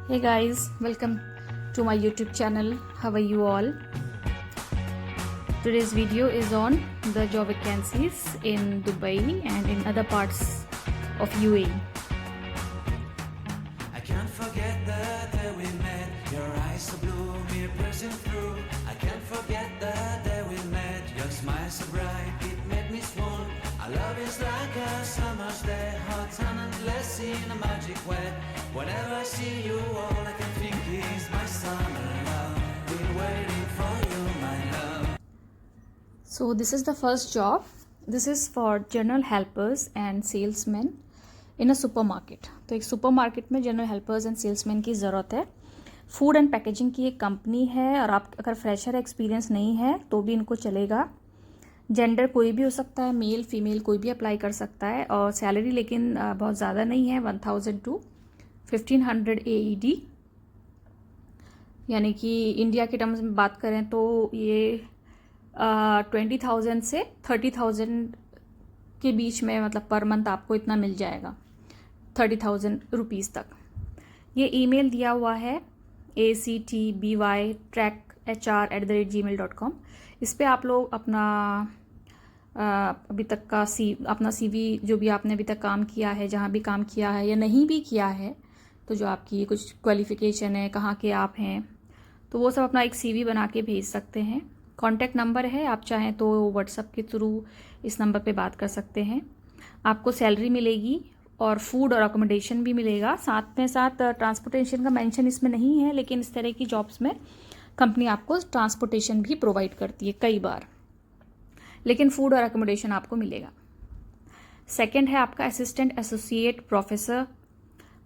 Hey guys, welcome to my YouTube channel. How are you all? Today's video is on the job vacancies in Dubai and in other parts of UAE. I can't forget the day we met. Your eyes so blue, me piercing through. I can't forget the day we met. Your smile so bright, it made me swoon. Our love is like a summer's day, hot and endless in a magic way. Whenever I see you, all I can think is my summer love. Been waiting for you, my love. So this is the first job. This is for general helpers and salesmen in a supermarket. तो एक supermarket में general helpers and salesman की ज़रूरत है. Food and packaging की एक company है और आप अगर फ्रेशर एक्सपीरियंस नहीं है तो भी इनको चलेगा. जेंडर कोई भी हो सकता है, मेल फीमेल कोई भी अप्लाई कर सकता है. और सैलरी लेकिन बहुत ज़्यादा नहीं है, 1000 to 1500 AED, यानी कि इंडिया के टर्म्स में बात करें तो ये 20,000 से 30,000 के बीच में, मतलब पर मंथ आपको इतना मिल जाएगा, 30,000 रुपीज़ तक. ये ईमेल दिया हुआ है actbytrackhr@gmail.com. इस पर आप लोग अपना अभी तक का अपना CV जो भी आपने अभी तक काम किया है, जहाँ भी काम किया है या नहीं भी किया है, तो जो आपकी कुछ क्वालिफ़िकेशन है, कहाँ के आप हैं, तो वो सब अपना एक CV बना के भेज सकते हैं. कॉन्टैक्ट नंबर है, आप चाहें तो व्हाट्सएप के थ्रू इस नंबर पे बात कर सकते हैं. आपको सैलरी मिलेगी और फूड और अकोमोडेशन भी मिलेगा. साथ में साथ ट्रांसपोर्टेशन का मेंशन इसमें नहीं है, लेकिन इस तरह की जॉब्स में कंपनी आपको ट्रांसपोर्टेशन भी प्रोवाइड करती है कई बार, लेकिन फूड और अकोमोडेशन आपको मिलेगा. सेकंड है आपका assistant associate professor,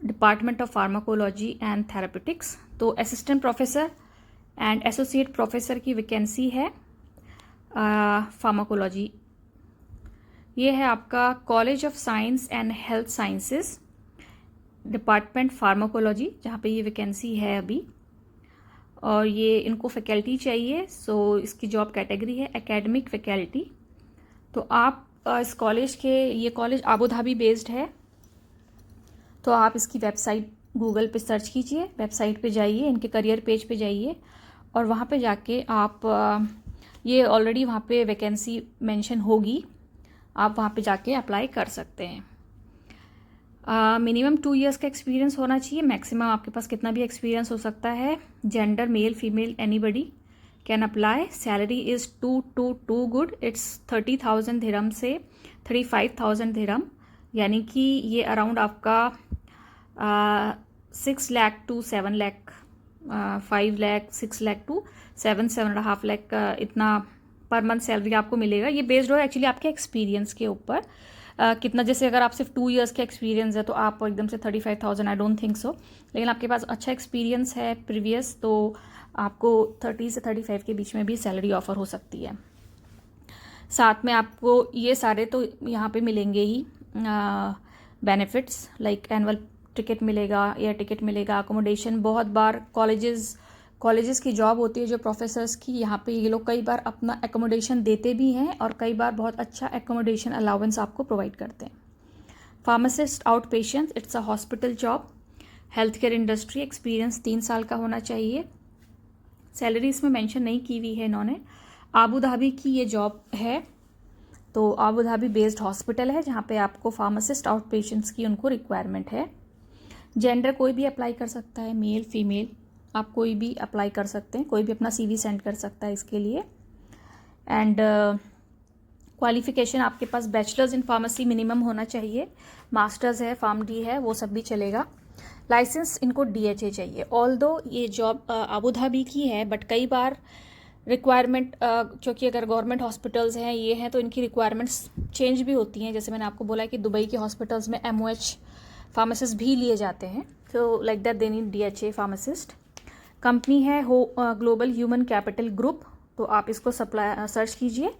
department of pharmacology and therapeutics. तो assistant professor and associate professor की वैकेंसी है फार्माकोलॉजी. ये है आपका college of science and health sciences, department pharmacology, जहाँ पे ये वैकेंसी है अभी. और ये इनको फैकल्टी चाहिए. सो इसकी जॉब कैटेगरी है एकेडमिक फैकल्टी. तो आप इस कॉलेज के, ये कॉलेज आबू धाबी बेस्ड है, तो आप इसकी वेबसाइट गूगल पे सर्च कीजिए, वेबसाइट पे जाइए, इनके करियर पेज पे जाइए और वहाँ पे जाके आप ये ऑलरेडी वहाँ पे वैकेंसी मेंशन होगी, आप वहाँ पे जाके अप्लाई कर सकते हैं. मिनिमम 2 years का एक्सपीरियंस होना चाहिए. मैक्सिमम आपके पास कितना भी एक्सपीरियंस हो सकता है. Gender male female anybody can apply. Salary is too good. It's 30,000 दिरहम से 35,000 दिरहम, यानी कि ये अराउंड आपका 6 लाख टू 7 लाख, 5 लाख 6 लाख टू 7.5 लाख इतना पर मंथ सैलरी आपको मिलेगा. ये बेस्ड हो एक्चुअली आपके एक्सपीरियंस के ऊपर. कितना, जैसे अगर आप सिर्फ 2 years का एक्सपीरियंस है तो आप एकदम से 35,000, आई डोंट थिंक सो. लेकिन आपके पास अच्छा एक्सपीरियंस है प्रीवियस, तो आपको 30 से 35 के बीच में भी सैलरी ऑफर हो सकती है. साथ में आपको ये सारे तो यहाँ पे मिलेंगे ही बेनिफिट्स, लाइक एनुअल टिकट मिलेगा, एयर टिकट मिलेगा, अकोमोडेशन. बहुत बार कॉलेजेस की जॉब होती है जो प्रोफेसर्स की, यहाँ पे ये लोग कई बार अपना एकोमोडेशन देते भी हैं और कई बार बहुत अच्छा एकोमोडेशन अलाउंस आपको प्रोवाइड करते हैं. Pharmacist out patient, it's a hospital job. Health care industry, experience 3 साल का होना चाहिए. सैलरी इसमें मेंशन नहीं की हुई है इन्होंने. आबू धाबी की ये जॉब है, तो आबू धाबी बेस्ड हॉस्पिटल है जहाँ पे आपको फार्मासिस्ट आउट पेशेंट्स की उनको रिक्वायरमेंट है. जेंडर कोई भी अप्लाई कर सकता है, मेल फीमेल आप कोई भी अप्लाई कर सकते हैं. कोई भी अपना CV सेंड कर सकता है इसके लिए. एंड क्वालिफिकेशन आपके पास बैचलर्स इन फार्मेसी मिनिमम होना चाहिए. मास्टर्स है, फार्म-डी है, वो सब भी चलेगा. लाइसेंस इनको DHA चाहिए. ऑल्दो ये जॉब आबू धाबी की है, बट कई बार रिक्वायरमेंट, क्योंकि अगर गवर्नमेंट हॉस्पिटल्स हैं ये हैं तो इनकी रिक्वायरमेंट्स चेंज भी होती हैं. जैसे मैंने आपको बोला कि दुबई के हॉस्पिटल्स में MOH फार्मासिस्ट भी लिए जाते हैं, तो like that they need DHA pharmacist. Company है ग्लोबल ह्यूमन कैपिटल ग्रुप, तो आप इसको सर्च कीजिए.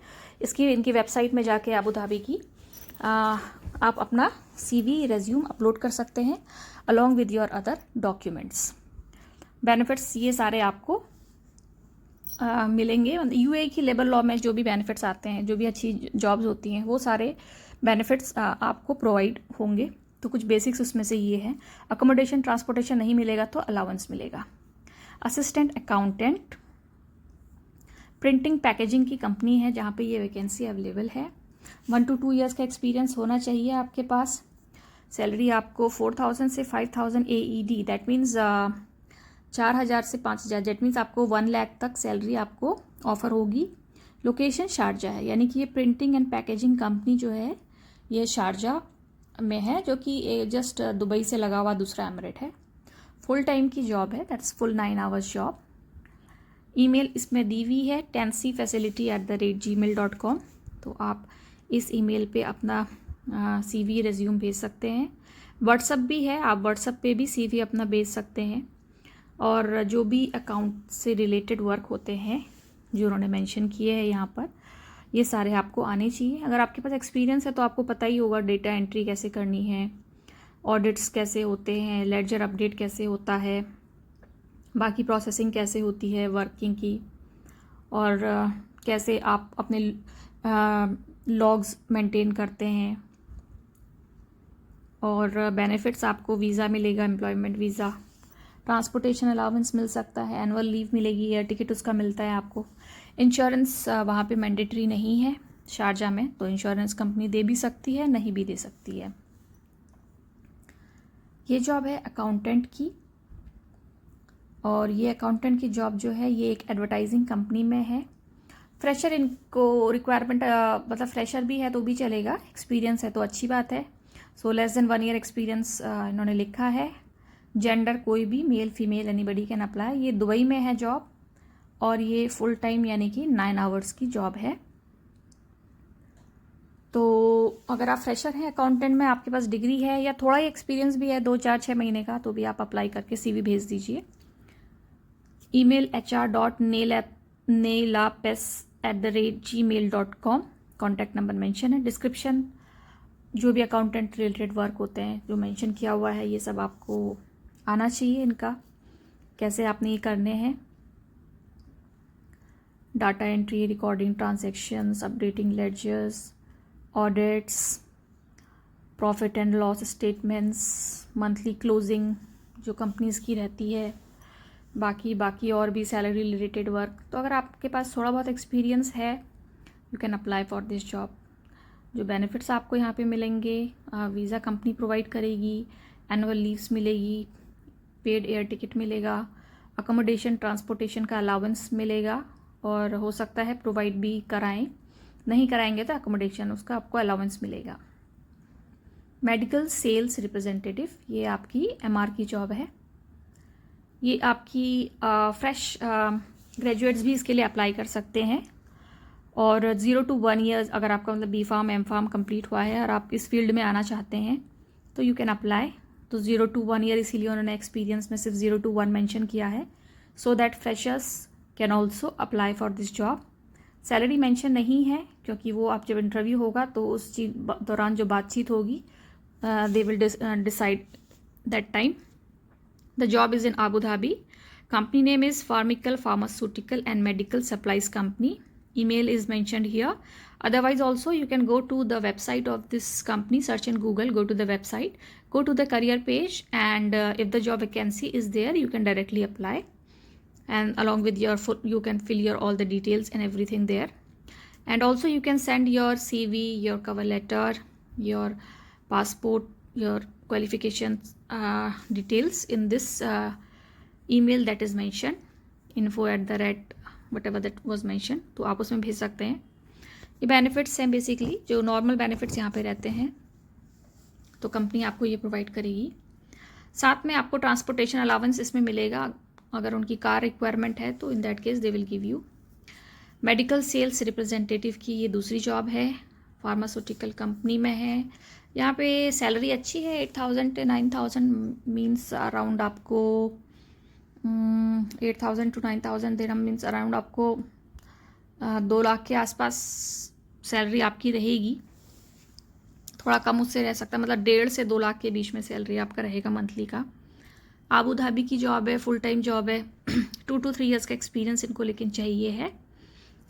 इनकी वेबसाइट में जाके आबू धाबी की आप अपना CV रेज्यूम अपलोड कर सकते हैं along with your other documents. Benefits ये सारे आपको मिलेंगे. UAE की लेबर लॉ में जो भी बेनिफिट्स आते हैं, जो भी अच्छी जॉब्स होती हैं, वो सारे बेनिफिट्स आपको प्रोवाइड होंगे. तो कुछ बेसिक्स उसमें से ये है। अकोमोडेशन ट्रांसपोर्टेशन नहीं मिलेगा तो अलाउंस मिलेगा। असिस्टेंट अकाउंटेंट, प्रिंटिंग पैकेजिंग की कंपनी है जहाँ पे ये वैकेंसी अवेलेबल है। 1 to 2 ईयर्स का एक्सपीरियंस होना चाहिए आपके पास। सैलरी आपको 4,000 से 5,000 AED, दैट मीन्स 4,000 से 5,000, दैट मीन्स आपको 1 लाख तक सैलरी आपको ऑफर होगी। लोकेशन शारजा है, यानी कि ये प्रिंटिंग एंड पैकेजिंग कंपनी जो है ये शारजा में है, जो कि जस्ट दुबई से लगा हुआ दूसरा एमिरेट है। फुल टाइम की जॉब है, that's full 9 hours job. Email इसमें दी हुई है tencyfacility@gmail.com, तो आप इस ईमेल पे अपना CV रिज्यूम भेज सकते हैं। व्हाट्सअप भी है, आप व्हाट्सअप पे भी CV अपना भेज सकते हैं। और जो भी अकाउंट से रिलेटेड वर्क होते हैं जो उन्होंने मेंशन किए हैं यहाँ पर, ये सारे आपको आने चाहिए। अगर आपके पास एक्सपीरियंस है तो आपको पता ही होगा डेटा एंट्री कैसे करनी है, ऑडिट्स कैसे होते हैं, लेडजर अपडेट कैसे होता है, बाकी प्रोसेसिंग कैसे होती है वर्किंग की, और कैसे आप अपने लॉग्स मेंटेन करते हैं। और बेनिफिट्स आपको वीज़ा मिलेगा, एम्प्लॉयमेंट वीज़ा, ट्रांसपोर्टेशन अलाउंस मिल सकता है, एनुअल लीव मिलेगी, एयर टिकट उसका मिलता है आपको। इंश्योरेंस वहाँ पे मैंडेटरी नहीं है शारजा में, तो इंश्योरेंस कंपनी दे भी सकती है, नहीं भी दे सकती है। ये जॉब है अकाउंटेंट की, और ये अकाउंटेंट की जॉब जो है ये एक एडवर्टाइजिंग कंपनी में है। फ्रेशर इनको रिक्वायरमेंट, मतलब फ्रेशर भी है तो भी चलेगा, एक्सपीरियंस है तो अच्छी बात है। So less than 1 year experience इन्होंने लिखा है। जेंडर कोई भी, mail female anybody can apply. ये दुबई में है जॉब, और ये फुल टाइम यानी कि 9 आवर्स की जॉब है। तो अगर आप फ्रेशर हैं अकाउंटेंट में, आपके पास डिग्री है या थोड़ा ही एक्सपीरियंस भी है 2, 4, 6 महीने का, तो भी आप अप्लाई करके CV भेज दीजिए। Email hr.nailapes@gmail.com, contact number mention है। डिस्क्रिप्शन जो भी अकाउंटेंट रिलेटेड वर्क होते हैं जो मेंशन किया हुआ है, ये सब आपको आना चाहिए, इनका कैसे आपने ये करने हैं। Data entry, recording transactions, updating ledgers, audits, profit and loss statements, monthly closing जो कंपनीज की रहती है, बाकी और भी सैलरी रिलेटेड वर्क। तो अगर आपके पास थोड़ा बहुत एक्सपीरियंस है, you can apply for this job. जो बेनिफिट्स आपको यहाँ पे मिलेंगे, वीज़ा कंपनी प्रोवाइड करेगी, एनुअल लीव्स मिलेगी, पेड एयर टिकट मिलेगा, अकोमोडेशन ट्रांसपोर्टेशन का अलाउंस मिलेगा, और हो सकता है प्रोवाइड भी कराएं, नहीं कराएंगे तो अकोमोडेशन उसका आपको अलाउंस मिलेगा। मेडिकल सेल्स रिप्रेजेंटेटिव, ये आपकी MR की जॉब है। ये आपकी फ्रेश ग्रेजुएट्स भी इसके लिए अप्लाई कर सकते हैं, और 0 to 1 ईयर्स अगर आपका मतलब B.Pharm M.Pharm कंप्लीट हुआ है और आप इस फील्ड में आना चाहते हैं तो यू कैन अप्लाई। तो 0 to 1 ईयर इसीलिए उन्होंने एक्सपीरियंस में सिर्फ 0 to 1 मेंशन किया है, so that freshers can also apply for this job. Salary mention नहीं है, क्योंकि वो आप जब इंटरव्यू होगा तो उस चीज दौरान जो बातचीत होगी, they will decide that time. The job is in Abu Dhabi. Company name is Pharmical Pharmaceutical and Medical Supplies Company. Email is mentioned here. Otherwise also you can go to the website of this company, search in Google, go to the website, go to the career page, and if the job vacancy is there, you can directly apply, and along with your you can fill your all the details and everything there. And also you can send your CV, your cover letter, your passport, your qualifications details in this email that is mentioned, info@whatever that was mentioned, तो आप उसमें भेज सकते हैं। ये benefits हैं basically, जो normal benefits यहाँ पे रहते हैं, तो कंपनी आपको ये प्रोवाइड करेगी। साथ में आपको ट्रांसपोर्टेशन अलाउंस इसमें मिलेगा, अगर उनकी कार रिक्वायरमेंट है तो in that case they will give you. Medical sales representative की ये दूसरी जॉब है, फार्मास्यूटिकल कंपनी में है। यहाँ पे सैलरी अच्छी है, 8,000 to 9,000 मीन्स अराउंड आपको 8,000 to 9,000 दिरहम मीन्स अराउंड आपको 2 लाख के आसपास सैलरी आपकी रहेगी। थोड़ा कम उससे रह सकता है, मतलब 1.5 से 2 लाख के बीच में सैलरी आपका रहेगा मंथली का। आबू धाबी की जॉब है, फुल टाइम जॉब है। 2 to 3 ईयर्स का एक्सपीरियंस इनको लेकिन चाहिए है।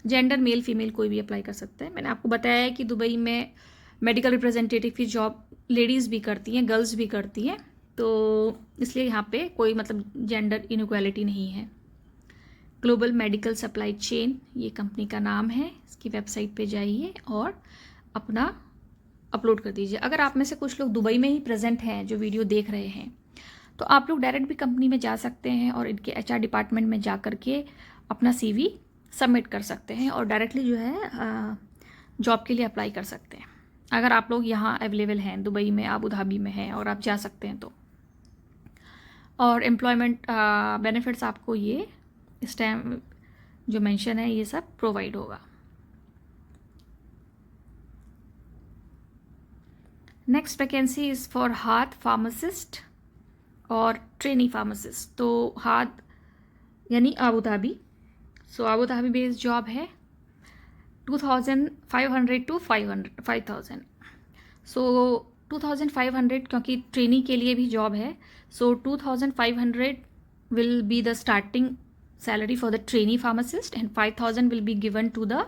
जेंडर मेल फीमेल कोई भी अप्लाई कर सकता है। मैंने आपको बताया है कि दुबई में मेडिकल रिप्रेजेंटेटिव की जॉब लेडीज़ भी करती हैं, गर्ल्स भी करती हैं, तो इसलिए यहाँ पे कोई मतलब जेंडर इनइक्वालिटी नहीं है। ग्लोबल मेडिकल सप्लाई चेन ये कंपनी का नाम है। इसकी वेबसाइट पे जाइए और अपना अपलोड कर दीजिए। अगर आप में से कुछ लोग दुबई में ही प्रेजेंट हैं जो वीडियो देख रहे हैं, तो आप लोग डायरेक्ट भी कंपनी में जा सकते हैं और इनके एचआर डिपार्टमेंट में जा करके अपना सीवी सबमिट कर सकते हैं और डायरेक्टली जो है जॉब के लिए अप्लाई कर सकते हैं। अगर आप लोग यहाँ अवेलेबल हैं, दुबई में, अबू धाबी में हैं और आप जा सकते हैं तो। और एम्प्लॉयमेंट बेनिफिट्स आपको ये इस टाइम जो मेंशन है ये सब प्रोवाइड होगा। नेक्स्ट वैकेंसी इज़ फॉर हाथ फार्मासिस्ट और ट्रेनी फार्मासिस्ट। तो हाथ यानी अबू धाबी, सो अबू धाबी बेस्ड जॉब है। 2500 टू 5000। सो 2500 क्योंकि ट्रेनी के लिए भी जॉब है, सो 2500 will be the starting salary for the trainee pharmacist and 5000 will be given to the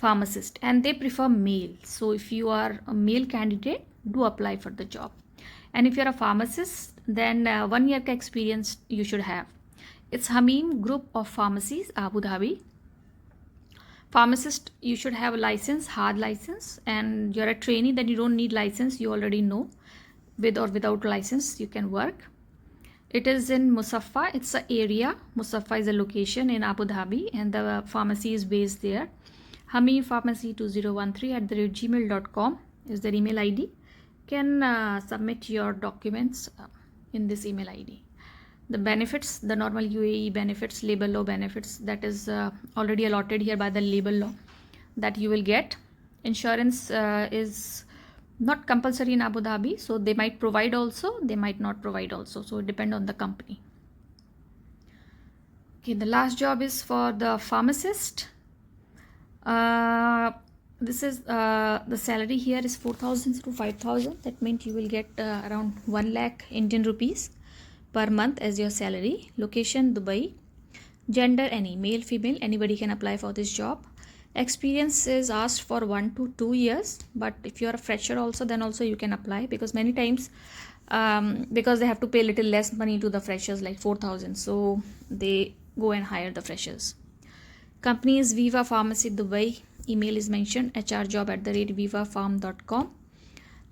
pharmacist, and they prefer male. So if you are a male candidate, do apply for the job. And if you're a pharmacist, then 1 year ka experience you should have. It's Hamim Group of Pharmacies, Abu Dhabi. Pharmacist, you should have a license, hard license, and you're a trainee, then you don't need license. You already know, with or without license you can work. It is in Musaffa. It's an area. Musaffa is a location in Abu Dhabi, and the pharmacy is based there. Hamim Pharmacy 2013@gmail.com is their email ID. Can submit your documents in this email ID. The benefits, the normal UAE benefits, labor law benefits, that is already allotted here by the labor law that you will get. Insurance is not compulsory in Abu Dhabi, so they might provide also, they might not provide also, so it depends on the company. Okay, the last job is for the pharmacist. This is the salary here is 4000 to 5000. That means you will get around 1 lakh Indian rupees per month as your salary. Location Dubai. Gender any, male, female, anybody can apply for this job. Experience is asked for 1 to 2 years, but if you are a fresher also, then also you can apply, because many times because they have to pay little less money to the freshers, like 4000, so they go and hire the freshers. Company is Viva Pharmacy Dubai. Email is mentioned, hrjob@vivafarm.com.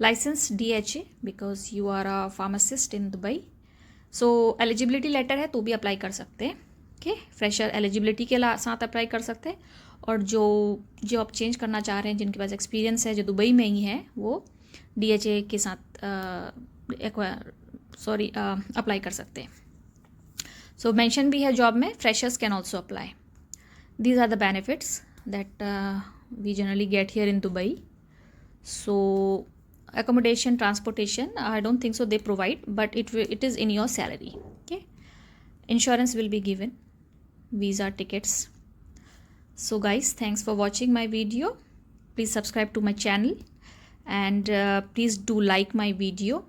License DHA, because you are a pharmacist in Dubai. So eligibility letter है तो भी apply कर सकते हैं। Okay, fresher eligibility के साथ apply कर सकते हैं, और जो जॉब चेंज करना चाह रहे हैं, जिनके पास एक्सपीरियंस है, जो दुबई में ही है, वो DHA के साथ अप्लाई कर सकते हैं। सो मेंशन भी है जॉब में, freshers can also apply. These are the benefits that we generally get here in Dubai. So accommodation, transportation, I don't think so they provide, but it is in your salary. Okay, insurance will be given, visa, tickets. So guys, thanks for watching my video. Please subscribe to my channel, and please do like my video.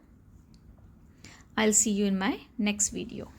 I'll see you in my next video.